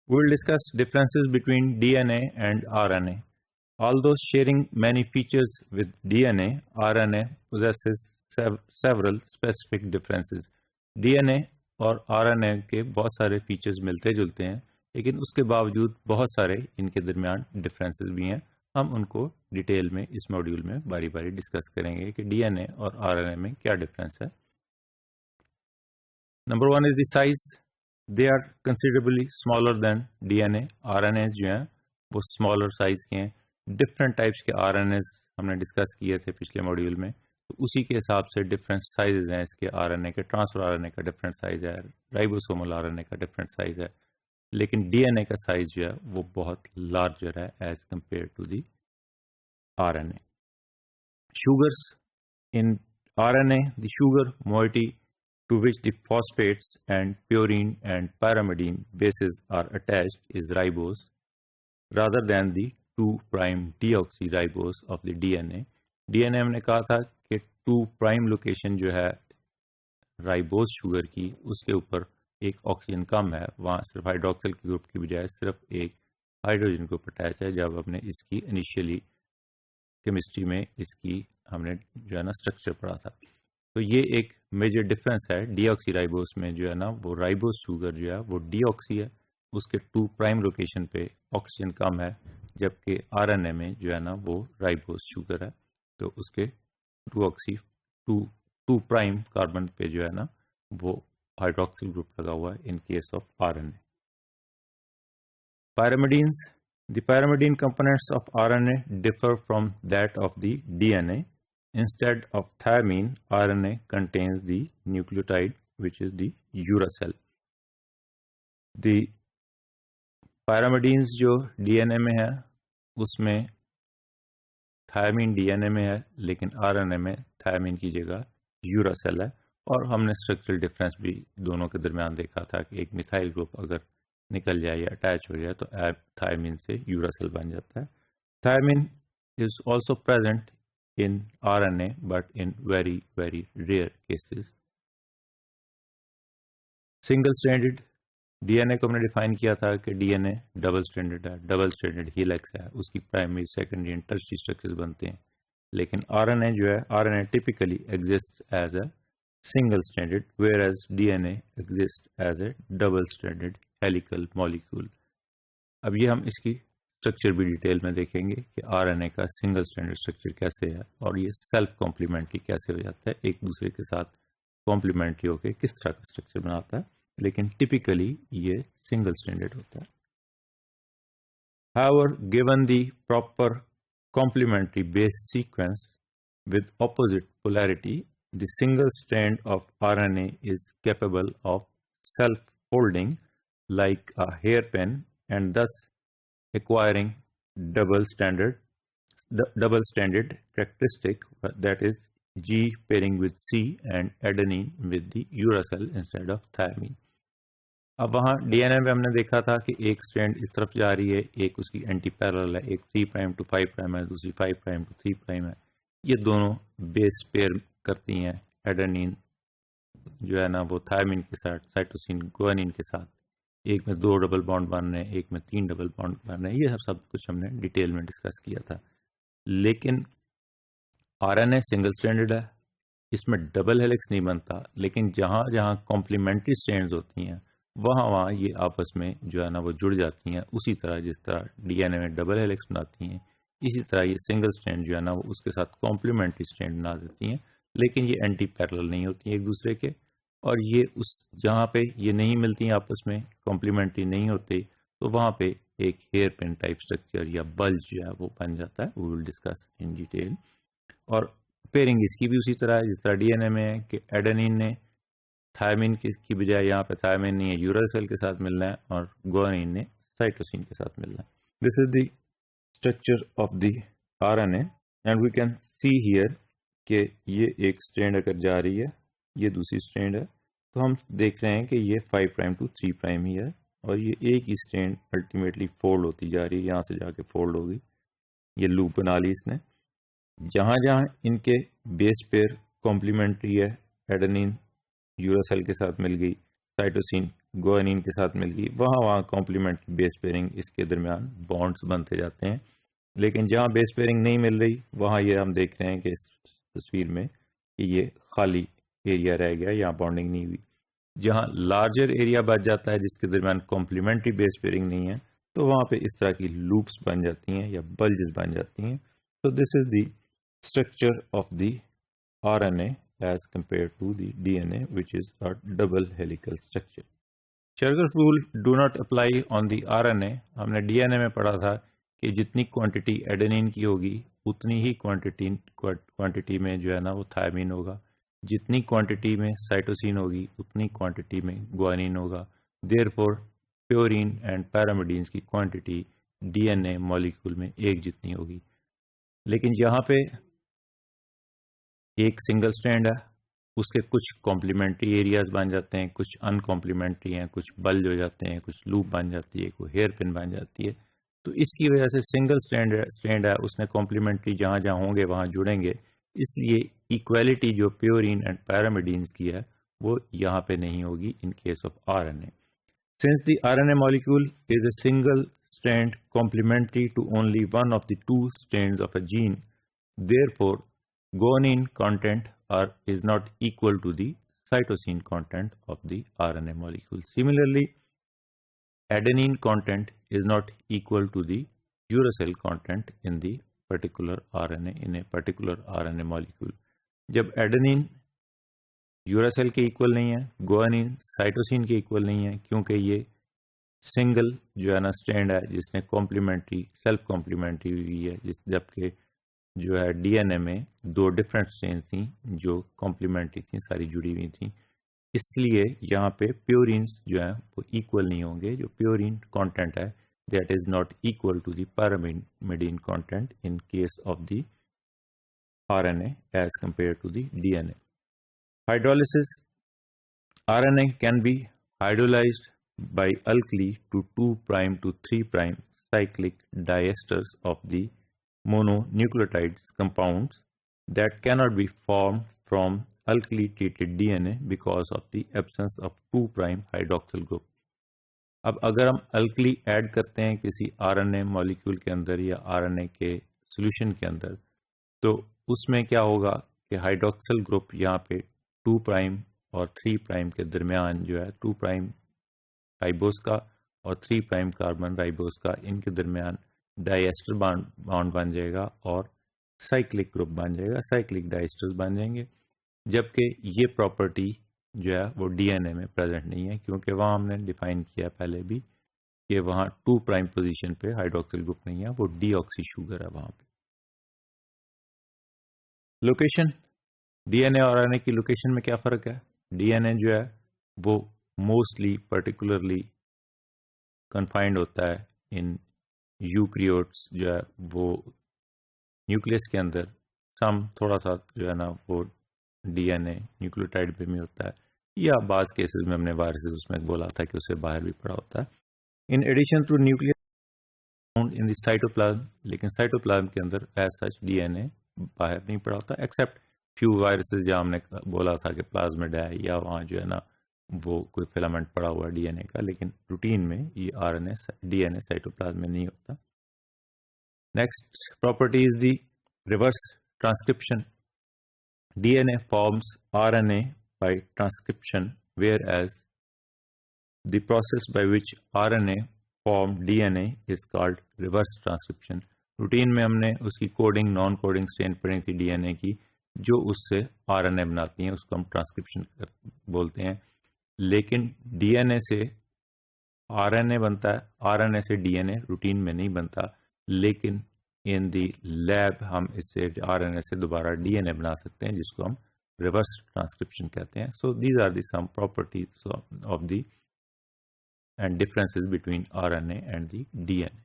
We will discuss differences between DNA and RNA. Although sharing many features with DNA, RNA possesses several specific differences. DNA और RNA के बहुत सारे features मिलते जुलते हैं, लेकिन उसके बावजूद बहुत सारे इनके दरमियान डिफरेंसेस भी हैं। हम उनको डिटेल में इस मॉड्यूल में बारी बारी डिस्कस करेंगे कि DNA और RNA में क्या डिफरेंस है। Number one is the size. They are considerably smaller than DNA। RNA जो हैं वो स्मॉलर साइज के हैं। डिफरेंट टाइप्स के RNAs हमने डिस्कस किए थे पिछले मॉड्यूल में, तो उसी के हिसाब से डिफरेंट साइजेज हैं इसके। RNA के, ट्रांसफर RNA का डिफरेंट साइज है, राइबोसोमल RNA का डिफरेंट साइज है, लेकिन DNA का साइज जो है वो बहुत लार्जर है as compare to the RNA। Sugars in RNA, the sugar moiety to which the phosphates and purine and pyrimidine bases are attached is ribose rather than the 2' deoxyribose of the DNA. DNA हमने कहा था कि 2' location जो है ribose sugar की, उसके ऊपर एक ऑक्सीजन कम है, वहाँ सिर्फ हाइड्रोक्सिल ग्रुप की बजाय सिर्फ एक हाइड्रोजन ग्रुप अटैच है। जब हमने इसकी इनिशियली केमिस्ट्री में इसकी हमने जो है ना स्ट्रक्चर पढ़ा था, तो ये एक मेजर डिफरेंस है। डीऑक्सीराइबोस में जो है ना वो राइबोस शुगर जो है वो डीऑक्सी है, उसके 2' लोकेशन पे ऑक्सीजन कम है, जबकि RNA में जो है ना वो राइबोस शुगर है, तो उसके 2' कार्बन पे जो है ना वो हाइड्रोक्सिल ग्रुप लगा हुआ है इन case of RNA। Pyrimidines. The pyrimidine components of RNA differ from that of the DNA. Instead of thymine, RNA contains the nucleotide, which is the uracil. The pyrimidines जो DNA में है उसमें thymine DNA में है, लेकिन RNA में thymine की जगह यूरासिल है। और हमने स्ट्रक्चरल डिफरेंस भी दोनों के दरमियान देखा था कि एक मिथाइल ग्रुप अगर निकल जाए या अटैच हो जाए तो थायमीन से यूरासिल बन जाता है। Thymine is also present in RNA but in very very rare cases. Single stranded DNA को हमने डिफाइन किया था कि DNA डबल स्ट्रैंडेड है, डबल स्ट्रैंडेड हीलिक्स है, उसकी primary secondary and tertiary structures बनते हैं। लेकिन RNA जो है, RNA typically exist as a single stranded, whereas DNA exists as a double stranded helical molecule. अब ये हम इसकी स्ट्रक्चर भी डिटेल में देखेंगे कि RNA का सिंगल स्ट्रैंडेड स्ट्रक्चर कैसे है और ये सेल्फ कॉम्प्लीमेंट्री कैसे हो जाता है, एक दूसरे के साथ कॉम्प्लीमेंट्री होकर किस तरह का स्ट्रक्चर बनाता है, लेकिन टिपिकली ये सिंगल स्ट्रैंडेड होता है। However, given the proper complementary base sequence with opposite polarity, the single strand of RNA is capable of self-folding like a hairpin and thus acquiring double-stranded characteristic, that is G pairing with C and adenine with the uracil instead of thymine. अब वहाँ DNA में हमने देखा था कि एक strand इस तरफ जा रही है, एक उसकी एंटी पैरेलल है, एक 3' to 5' है, दूसरी 5' to 3' है। ये दोनों बेस पेयर करती हैं एडेनिन जो है ना वो थायमीन के साथ, साइटोसिन गुआनिन के साथ, एक में 2 डबल बॉन्ड बन रहे हैं, एक में 3 डबल बॉन्ड बन रहे हैं। ये सब कुछ हमने डिटेल में डिस्कस किया था। लेकिन RNA सिंगल स्ट्रैंडेड है, इसमें डबल हेलिक्स नहीं बनता, लेकिन जहाँ जहाँ कॉम्प्लीमेंट्री स्ट्रैंड्स होती हैं वहाँ ये आपस में जो है ना वो जुड़ जाती हैं। उसी तरह जिस तरह DNA में डबल हेलिक्स बनाती हैं, इसी तरह ये सिंगल स्ट्रैंड जो है ना वो उसके साथ कॉम्प्लीमेंट्री स्ट्रैंड बना देती हैं, लेकिन ये एंटी पैरेलल नहीं होती हैं एक दूसरे के। और ये उस जहाँ पे ये नहीं मिलती हैं आपस में, कॉम्प्लीमेंट्री नहीं होते, तो वहाँ पे एक हेयर पिन टाइप स्ट्रक्चर या बल्ज जो है वो बन जाता है। We will discuss in detail. और पेयरिंग इसकी भी उसी तरह है जिस तरह DNA में है कि एडेनिन ने थायमीन की बजाय यहाँ पे थायमीन नहीं है, यूरासिल के साथ मिलना है, और गुआनिन ने साइटोसिन के साथ मिलना है। This is the structure of the RNA and we can see here कि ये एक स्ट्रैंड अगर जा रही है, ये दूसरी स्ट्रैंड है, तो हम देख रहे हैं कि ये 5' to 3' ही है, और ये एक ही स्ट्रैंड अल्टीमेटली फोल्ड होती जा रही है, यहाँ से जाके फोल्ड होगी। ये लूप बना ली इसने। जहाँ जहाँ इनके बेस पेयर कॉम्प्लीमेंट्री है, एडेनिन यूरासिल के साथ मिल गई, साइटोसिन गुआनिन के साथ मिल गई, वहाँ कॉम्प्लीमेंट्री बेस पेयरिंग इसके दरमियान बॉन्ड्स बनते जाते हैं। लेकिन जहाँ बेस पेयरिंग नहीं मिल रही वहाँ ये हम देख रहे हैं कि इस तस्वीर में कि ये खाली एरिया रह गया, यहाँ बॉन्डिंग नहीं हुई। जहाँ लार्जर एरिया बच जाता है जिसके दरमियान कॉम्प्लीमेंट्री बेस पेयरिंग नहीं है, तो वहाँ पे इस तरह की लूप्स बन जाती हैं या बल्जेस बन जाती हैं। तो this is the structure of the RNA as compared to the DNA, which is a double helical structure. Chargaff's rule do not apply on the RNA. हमने DNA में पढ़ा था कि जितनी क्वांटिटी एडेनिन की होगी उतनी ही क्वांटिटी में जो है ना वो थायमिन होगा, जितनी क्वांटिटी में साइटोसिन होगी उतनी क्वांटिटी में गुआनिन होगा। देयरफॉर प्योरीन एंड पैरामिडीन्स की क्वांटिटी DNA मॉलिक्यूल में एक जितनी होगी। लेकिन यहाँ पे एक सिंगल स्ट्रैंड है, उसके कुछ कॉम्प्लीमेंट्री एरियाज बन जाते हैं, कुछ अनकॉम्प्लीमेंट्री हैं, कुछ बल्ज हो जाते हैं, कुछ लूप बन जाती है, कोई हेयर पिन बन जाती है। तो इसकी वजह से सिंगल स्ट्रैंड है उसमें कॉम्प्लीमेंट्री जहाँ जहाँ होंगे वहाँ जुड़ेंगे, इसलिए इक्वालिटी जो प्योरीन एंड पैरामिडीन्स की है वो यहाँ पे नहीं होगी इन case of RNA। Since the RNA molecule is a single strand complementary to only one of the two strands of a gene, therefore guanine content is not equal to the cytosine content of the RNA molecule. Similarly, adenine content is not equal to the uracil content in the particular RNA in a particular RNA molecule. जब adenine यूरासेल के equal नहीं है, guanine cytosine के equal नहीं है, क्योंकि ये single जो है ना स्ट्रैंड है जिसने कॉम्प्लीमेंट्री सेल्फ कॉम्प्लीमेंट्री हुई है, जबकि जो है DNA में दो डिफरेंट स्ट्रेन थी जो कॉम्प्लीमेंट्री थी, सारी जुड़ी हुई थी। इसलिए यहाँ पे प्योरीन्स जो है वो इक्वल नहीं होंगे। जो प्योरीन कंटेंट है that is not equal to the pyrimidine content in case of the RNA as compare to the DNA. Hydrolysis. RNA can be hydrolyzed by alkali to 2' to 3' cyclic diesters of the mononucleotides compounds that cannot be formed from alkali treated DNA because of the absence of 2' hydroxyl group. अब अगर हम alkali add करते हैं किसी RNA molecule के अंदर या RNA के सॉल्यूशन के अंदर, तो उसमें क्या होगा कि हाइड्रोक्सिल ग्रुप यहाँ पे 2' और 3' के दरमियान जो है 2' राइबोस का और 3' कार्बन राइबोस का, इनके दरमियान डाइएस्टर बॉन्ड बन जाएगा और साइक्लिक ग्रुप बन जाएगा, साइक्लिक डाइएस्टर्स बन जाएंगे। जबकि ये प्रॉपर्टी जो है वो DNA में प्रेजेंट नहीं है, क्योंकि वहाँ हमने डिफाइन किया पहले भी कि वहाँ 2' पोजीशन पे हाइड्रोक्सिल ग्रुप नहीं है, वो डीऑक्सी शुगर है वहाँ पे। लोकेशन, DNA और RNA की लोकेशन में क्या फ़र्क है? DNA जो है वो मोस्टली पर्टिकुलरली कन्फाइंड होता है इन यूक्रियोट्स, जो है वो न्यूक्लियस के अंदर, सम थोड़ा सा जो है ना वो DNA न्यूक्लियोटाइड पे भी होता है, या बाज़ केसेस में हमने वायरसेस उसमें बोला था कि उससे बाहर भी पड़ा होता है। In addition to nucleus found in the cytoplasm, लेकिन साइटोप्लाज्म के अंदर एज सच DNA बाहर नहीं पड़ा होता, एक्सेप्ट फ्यू वायरसेस जहाँ हमने बोला था कि प्लाज्मिड है या वहाँ जो है ना वो कोई फिलामेंट पड़ा हुआ DNA का, लेकिन रूटीन में ये DNA साइटोप्लाज्म में नहीं होता। Next property is the reverse transcription. DNA forms RNA by transcription, whereas the process by which RNA form DNA is called reverse transcription. Routine में हमने उसकी कोडिंग नॉन कोडिंग स्ट्रेन पढ़ी थी DNA की, जो उससे RNA बनाती हैं, उसको हम ट्रांसक्रिप्शन बोलते हैं। लेकिन DNA से RNA बनता है, RNA से DNA रूटीन में नहीं बनता, लेकिन इन दी लैब हम इससे RNA से दोबारा DNA बना सकते हैं, जिसको हम रिवर्स ट्रांसक्रिप्शन कहते हैं। So these are the some properties of the and differences between RNA and the DNA.